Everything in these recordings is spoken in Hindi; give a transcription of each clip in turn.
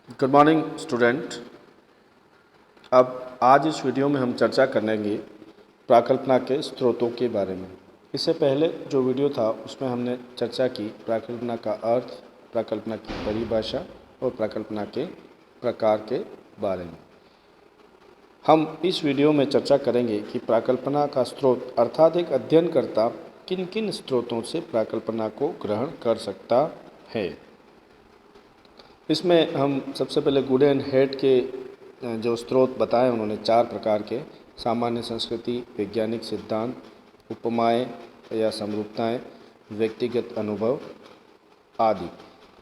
Good morning student. अब आज इस वीडियो में हम चर्चा करेंगे प्राकल्पना के स्रोतों के बारे में। इससे पहले जो वीडियो था उसमें हमने चर्चा की प्राकल्पना का अर्थ, प्राकल्पना की परिभाषा और प्राकल्पना के प्रकार के बारे में। हम इस वीडियो में चर्चा करेंगे कि प्राकल्पना का स्रोत अर्थात एक अध्ययनकर्ता किन किन स्रोतों से प्राकल्पना को ग्रहण कर सकता है। इसमें हम सबसे पहले गुड एंड हेड के जो स्रोत बताए उन्होंने 4 प्रकार के: सामान्य संस्कृति, वैज्ञानिक सिद्धांत, उपमाएं या समरूपताएं, व्यक्तिगत अनुभव आदि।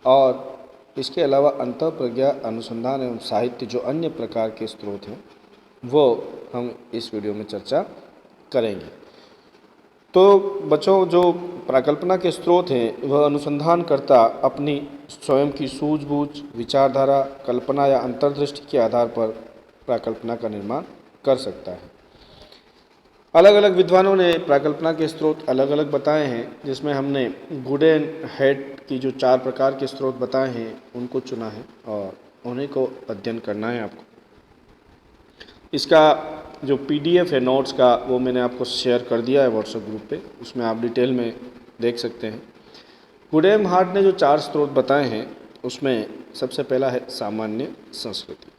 और इसके अलावा अंतःप्रज्ञा, अनुसंधान एवं साहित्य जो अन्य प्रकार के स्रोत हैं वो हम इस वीडियो में चर्चा करेंगे। तो बच्चों, जो प्राकल्पना के स्रोत हैं वह अनुसंधानकर्ता अपनी स्वयं की सूझबूझ, विचारधारा, कल्पना या अंतर्दृष्टि के आधार पर प्राकल्पना का निर्माण कर सकता है। अलग अलग विद्वानों ने प्राकल्पना के स्रोत अलग अलग बताए हैं, जिसमें हमने गुड एंड हेड की जो 4 प्रकार के स्रोत बताए हैं उनको चुना है और उन्हीं को अध्ययन करना है आपको। इसका जो PDF है नोट्स का वो मैंने आपको शेयर कर दिया है व्हाट्सएप ग्रुप पे, उसमें आप डिटेल में देख सकते हैं। गुडेम हार्ट ने जो 4 स्रोत बताए हैं उसमें सबसे पहला है सामान्य संस्कृति।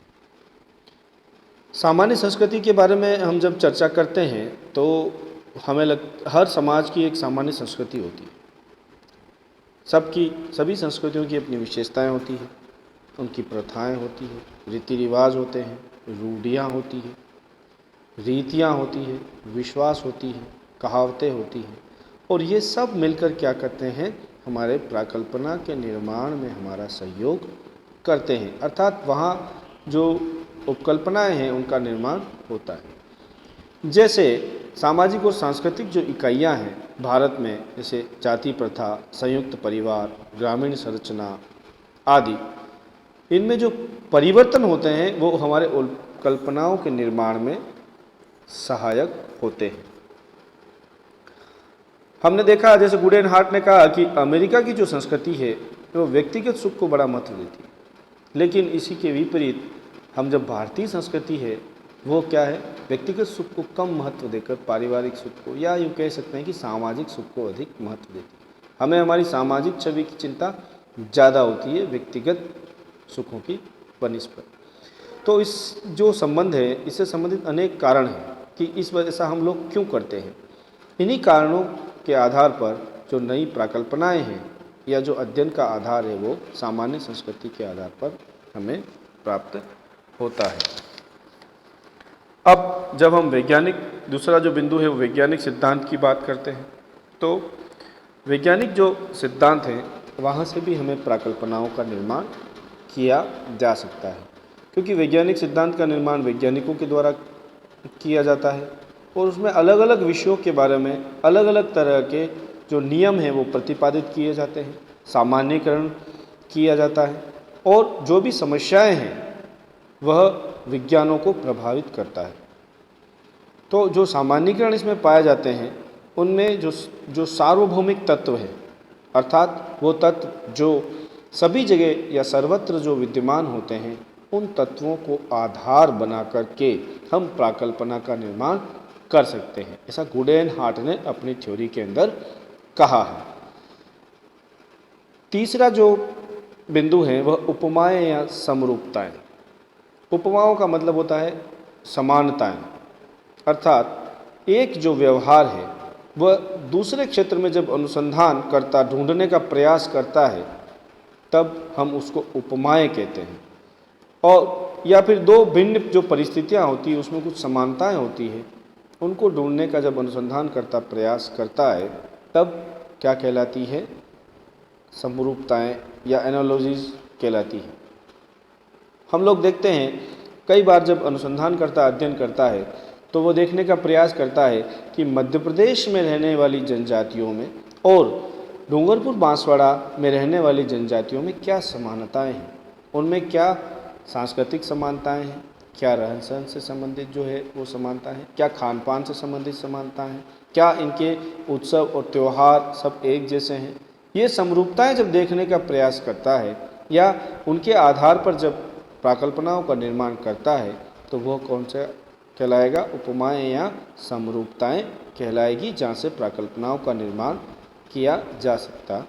सामान्य संस्कृति के बारे में हम जब चर्चा करते हैं तो हमें हर समाज की एक सामान्य संस्कृति होती है। सभी संस्कृतियों की अपनी विशेषताएं होती हैं, उनकी प्रथाएं होती हैं, रीति रिवाज होते हैं, रूढ़ियाँ होती हैं, रीतियाँ होती हैं, विश्वास होती हैं, कहावतें होती हैं, और ये सब मिलकर क्या करते हैं, हमारे प्राकल्पना के निर्माण में हमारा सहयोग करते हैं। अर्थात वहाँ जो उपकल्पनाएं हैं उनका निर्माण होता है। जैसे सामाजिक और सांस्कृतिक जो इकाइयाँ हैं भारत में, जैसे जाति प्रथा, संयुक्त परिवार, ग्रामीण संरचना आदि, इनमें जो परिवर्तन होते हैं वो हमारे कल्पनाओं के निर्माण में सहायक होते हैं। हमने देखा, जैसे गुड एंड हार्ट ने कहा कि अमेरिका की जो संस्कृति है वो व्यक्तिगत सुख को बड़ा महत्व देती है, लेकिन इसी के विपरीत हम जब भारतीय संस्कृति है वो क्या है, व्यक्तिगत सुख को कम महत्व देकर पारिवारिक सुख को, या यूँ कह सकते हैं कि सामाजिक सुख को अधिक महत्व देती है। हमें हमारी सामाजिक छवि की चिंता ज़्यादा होती है व्यक्तिगत सुखों की बनिस्पत। तो इस जो संबंध है, इससे संबंधित अनेक कारण हैं कि इस वजह से हम लोग क्यों करते हैं। इन्हीं कारणों के आधार पर जो नई प्राकल्पनाएं हैं या जो अध्ययन का आधार है वो सामान्य संस्कृति के आधार पर हमें प्राप्त होता है। अब जब हम दूसरा जो बिंदु है वो वैज्ञानिक सिद्धांत की बात करते हैं, तो वैज्ञानिक जो सिद्धांत हैं वहाँ से भी हमें प्राकल्पनाओं का निर्माण किया जा सकता है, क्योंकि वैज्ञानिक सिद्धांत का निर्माण वैज्ञानिकों के द्वारा किया जाता है और उसमें अलग अलग विषयों के बारे में अलग अलग तरह के जो नियम हैं वो प्रतिपादित किए जाते हैं, सामान्यीकरण किया जाता है, और जो भी समस्याएं हैं वह विज्ञानों को प्रभावित करता है। तो जो सामान्यीकरण इसमें पाए जाते हैं उनमें जो सार्वभौमिक तत्व है, अर्थात वो तत्व जो सभी जगह या सर्वत्र जो विद्यमान होते हैं, उन तत्वों को आधार बना करके हम प्राकल्पना का निर्माण कर सकते हैं। ऐसा गुड एंड हार्ट ने अपनी थ्योरी के अंदर कहा है। तीसरा जो बिंदु है वह उपमाएं या समरूपताएं। उपमाओं का मतलब होता है समानताएं, अर्थात एक जो व्यवहार है वह दूसरे क्षेत्र में जब अनुसंधान करता, ढूंढने का प्रयास करता है, तब हम उसको उपमाएं कहते हैं। और या फिर दो भिन्न जो परिस्थितियां होती हैं उसमें कुछ समानताएं होती हैं, उनको ढूंढने का जब अनुसंधान करता प्रयास करता है तब क्या कहलाती है, समरूपताएं या एनालॉजीज कहलाती है। हम लोग देखते हैं कई बार जब अनुसंधान करता, अध्ययन करता है, तो वो देखने का प्रयास करता है कि मध्य प्रदेश में रहने वाली जनजातियों में और डूंगरपुर बांसवाड़ा में रहने वाली जनजातियों में क्या समानताएं हैं, उनमें क्या सांस्कृतिक समानताएं हैं, क्या रहन सहन से संबंधित जो है वो समानता है, क्या खान पान से संबंधित समानता है, क्या इनके उत्सव और त्यौहार सब एक जैसे हैं। ये समरूपताएं जब देखने का प्रयास करता है या उनके आधार पर जब प्राकल्पनाओं का निर्माण करता है तो वह कौन सा कहलाएगा? उपमाएं या समरूपताएं कहलाएगी, जहाँ से प्राकल्पनाओं का निर्माण किया जा सकता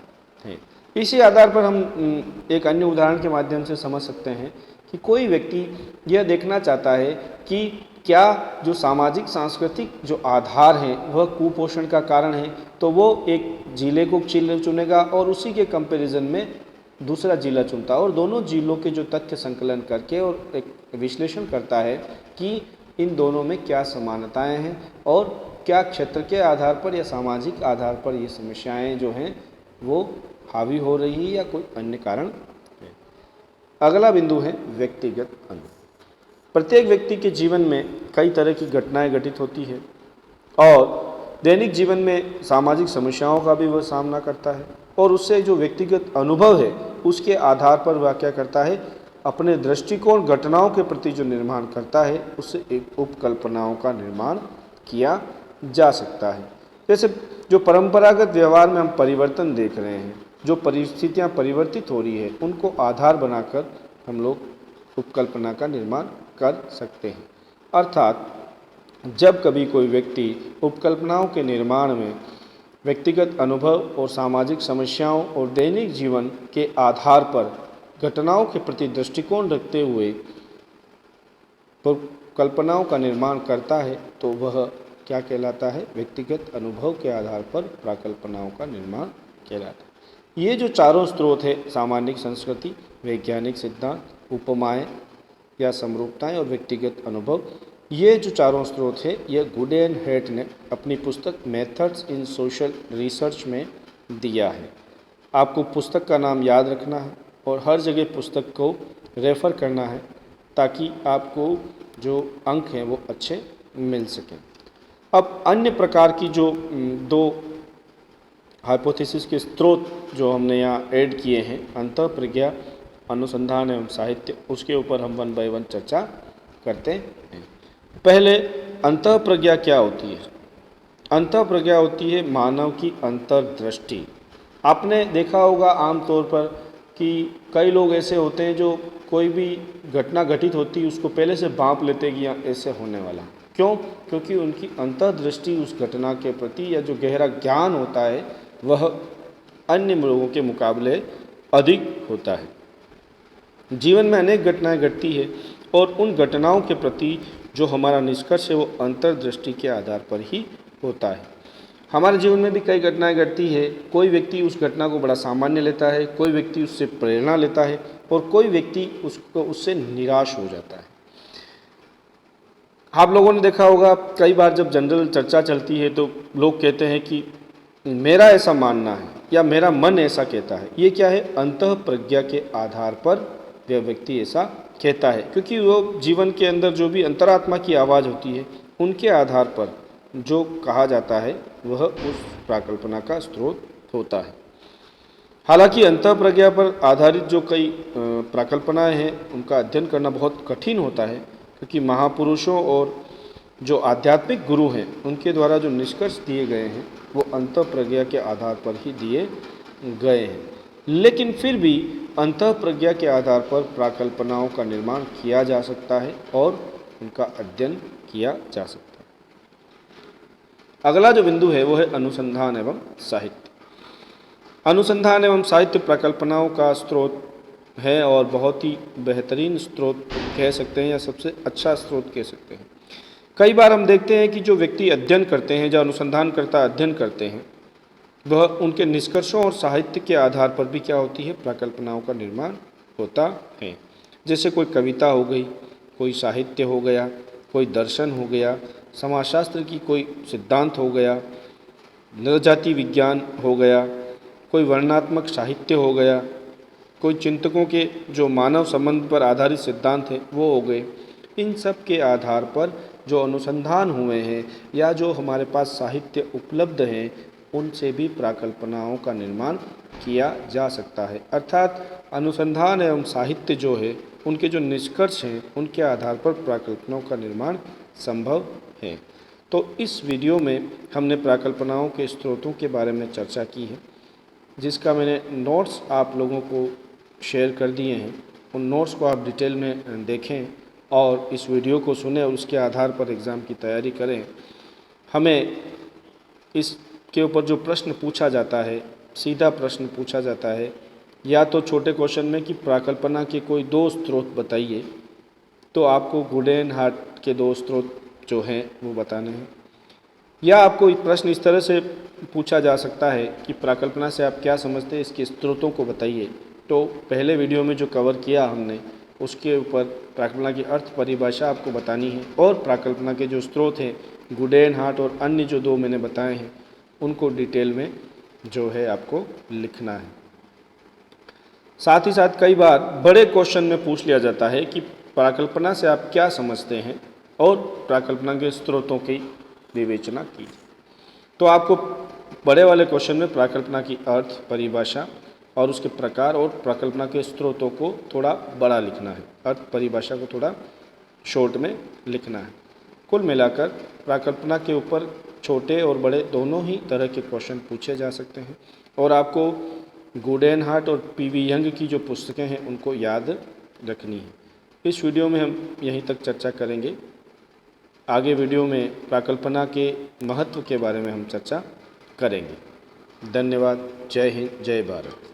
है। इसी आधार पर हम एक अन्य उदाहरण के माध्यम से समझ सकते हैं कि कोई व्यक्ति यह देखना चाहता है कि क्या जो सामाजिक सांस्कृतिक जो आधार हैं वह कुपोषण का कारण है, तो वो एक जिले को चुनेगा और उसी के कंपैरिजन में दूसरा जिला चुनता है और दोनों जिलों के जो तथ्य संकलन करके और एक विश्लेषण करता है कि इन दोनों में क्या समानताएं हैं और क्या क्षेत्र के आधार पर या सामाजिक आधार पर ये समस्याएं जो हैं वो हावी हो रही है या कोई अन्य कारण है। अगला बिंदु है व्यक्तिगत अनुभव। प्रत्येक व्यक्ति के जीवन में कई तरह की घटनाएं घटित होती है और दैनिक जीवन में सामाजिक समस्याओं का भी वह सामना करता है और उससे जो व्यक्तिगत अनुभव है उसके आधार पर वह क्या करता है? अपने दृष्टिकोण घटनाओं के प्रति जो निर्माण करता है उससे एक उपकल्पनाओं का निर्माण किया जा सकता है। जैसे जो परंपरागत व्यवहार में हम परिवर्तन देख रहे हैं, जो परिस्थितियां परिवर्तित हो रही है, उनको आधार बनाकर हम लोग उपकल्पना का निर्माण कर सकते हैं। अर्थात जब कभी कोई व्यक्ति उपकल्पनाओं के निर्माण में व्यक्तिगत अनुभव और सामाजिक समस्याओं और दैनिक जीवन के आधार पर घटनाओं के प्रति दृष्टिकोण रखते हुए कल्पनाओं का निर्माण करता है तो वह क्या कहलाता है? व्यक्तिगत अनुभव के आधार पर प्राकल्पनाओं का निर्माण कहलाता है। ये जो चारों स्रोत है, सामाजिक संस्कृति, वैज्ञानिक सिद्धांत, उपमाएं या समरूपताएं और व्यक्तिगत अनुभव, ये जो चारों स्रोत है ये गुड एंड हेट ने अपनी पुस्तक मेथड्स इन सोशल रिसर्च में दिया है। आपको पुस्तक का नाम याद रखना है और हर जगह पुस्तक को रेफ़र करना है ताकि आपको जो अंक हैं वो अच्छे मिल सकें। अब अन्य प्रकार की जो दो हाइपोथेसिस के स्रोत जो हमने यहाँ ऐड किए हैं, अंतःप्रज्ञा, अनुसंधान एवं साहित्य, उसके ऊपर हम 1 बाय 1 चर्चा करते हैं। पहले अंतःप्रज्ञा क्या होती है? अंतःप्रज्ञा होती है मानव की अंतर्दृष्टि। आपने देखा होगा आमतौर पर कि कई लोग ऐसे होते हैं जो कोई भी घटना घटित होती है उसको पहले से भांप लेते हैं कि ऐसे होने वाला। क्यों? क्योंकि उनकी अंतर्दृष्टि उस घटना के प्रति या जो गहरा ज्ञान होता है वह अन्य लोगों के मुकाबले अधिक होता है। जीवन में अनेक घटनाएं घटती है और उन घटनाओं के प्रति जो हमारा निष्कर्ष है वो अंतर्दृष्टि के आधार पर ही होता है। हमारे जीवन में भी कई घटनाएं घटती है। कोई व्यक्ति उस घटना को बड़ा सामान्य लेता है, कोई व्यक्ति उससे प्रेरणा लेता है और कोई व्यक्ति उससे निराश हो जाता है। आप लोगों ने देखा होगा कई बार जब जनरल चर्चा चलती है तो लोग कहते हैं कि मेरा ऐसा मानना है या मेरा मन ऐसा कहता है। ये क्या है? अंतःप्रज्ञा के आधार पर वह व्यक्ति ऐसा कहता है, क्योंकि वो जीवन के अंदर जो भी अंतरात्मा की आवाज़ होती है उनके आधार पर जो कहा जाता है वह उस प्राकल्पना का स्रोत होता है। हालांकि अंतःप्रज्ञा पर आधारित जो कई प्राकल्पनाएं हैं उनका अध्ययन करना बहुत कठिन होता है, क्योंकि महापुरुषों और जो आध्यात्मिक गुरु हैं उनके द्वारा जो निष्कर्ष दिए गए हैं वो अंतःप्रज्ञा के आधार पर ही दिए गए हैं। लेकिन फिर भी अंतःप्रज्ञा के आधार पर प्राकल्पनाओं का निर्माण किया जा सकता है और उनका अध्ययन किया जा सकता है। अगला जो बिंदु है वो है अनुसंधान एवं साहित्य। अनुसंधान एवं साहित्य प्राकल्पनाओं का स्रोत है और बहुत ही बेहतरीन स्रोत कह सकते हैं या सबसे अच्छा स्रोत कह सकते हैं। कई बार हम देखते हैं कि जो व्यक्ति अध्ययन करते हैं, जो अनुसंधानकर्ता अध्ययन करते हैं, वह उनके निष्कर्षों और साहित्य के आधार पर भी क्या होती है? प्राकल्पनाओं का निर्माण होता है। जैसे कोई कविता हो गई, कोई साहित्य हो गया, कोई दर्शन हो गया, समाजशास्त्र की कोई सिद्धांत हो गया, नरजाति विज्ञान हो गया, कोई वर्णनात्मक साहित्य हो गया, कोई चिंतकों के जो मानव संबंध पर आधारित सिद्धांत हैं वो हो गए। इन सब के आधार पर जो अनुसंधान हुए हैं या जो हमारे पास साहित्य उपलब्ध हैं उनसे भी प्राकल्पनाओं का निर्माण किया जा सकता है। अर्थात अनुसंधान एवं साहित्य जो है उनके जो निष्कर्ष हैं उनके आधार पर प्राकल्पनाओं का निर्माण संभव है। तो इस वीडियो में हमने प्राकल्पनाओं के स्रोतों के बारे में चर्चा की है, जिसका मैंने नोट्स आप लोगों को शेयर कर दिए हैं। उन नोट्स को आप डिटेल में देखें और इस वीडियो को सुने और उसके आधार पर एग्ज़ाम की तैयारी करें। हमें इसके ऊपर जो प्रश्न पूछा जाता है, सीधा प्रश्न पूछा जाता है, या तो छोटे क्वेश्चन में कि प्राकल्पना के कोई 2 स्रोत बताइए, तो आपको गुडेन हार्ट के 2 स्रोत जो हैं वो बताने हैं। या आपको एक प्रश्न इस तरह से पूछा जा सकता है कि प्राकल्पना से आप क्या समझते हैं, इसके स्रोतों को बताइए। तो पहले वीडियो में जो कवर किया हमने, उसके ऊपर प्राकल्पना की अर्थ परिभाषा आपको बतानी है और प्राकल्पना के जो स्रोत हैं गुडेन हार्ट और अन्य जो 2 मैंने बताए हैं उनको डिटेल में जो है आपको लिखना है। साथ ही साथ कई बार बड़े क्वेश्चन में पूछ लिया जाता है कि प्राकल्पना से आप क्या समझते हैं और प्राकल्पना के स्रोतों की विवेचना कीजिए। तो आपको बड़े वाले क्वेश्चन में प्राकल्पना की अर्थ परिभाषा और उसके प्रकार और प्राकल्पना के स्रोतों को थोड़ा बड़ा लिखना है, अर्थ परिभाषा को थोड़ा शॉर्ट में लिखना है। कुल मिलाकर प्राकल्पना के ऊपर छोटे और बड़े दोनों ही तरह के क्वेश्चन पूछे जा सकते हैं और आपको गुडेन हार्ट और पीवी यंग की जो पुस्तकें हैं उनको याद रखनी है। इस वीडियो में हम यहीं तक चर्चा करेंगे। आगे वीडियो में प्राकल्पना के महत्व के बारे में हम चर्चा करेंगे। धन्यवाद। जय हिंद, जय भारत।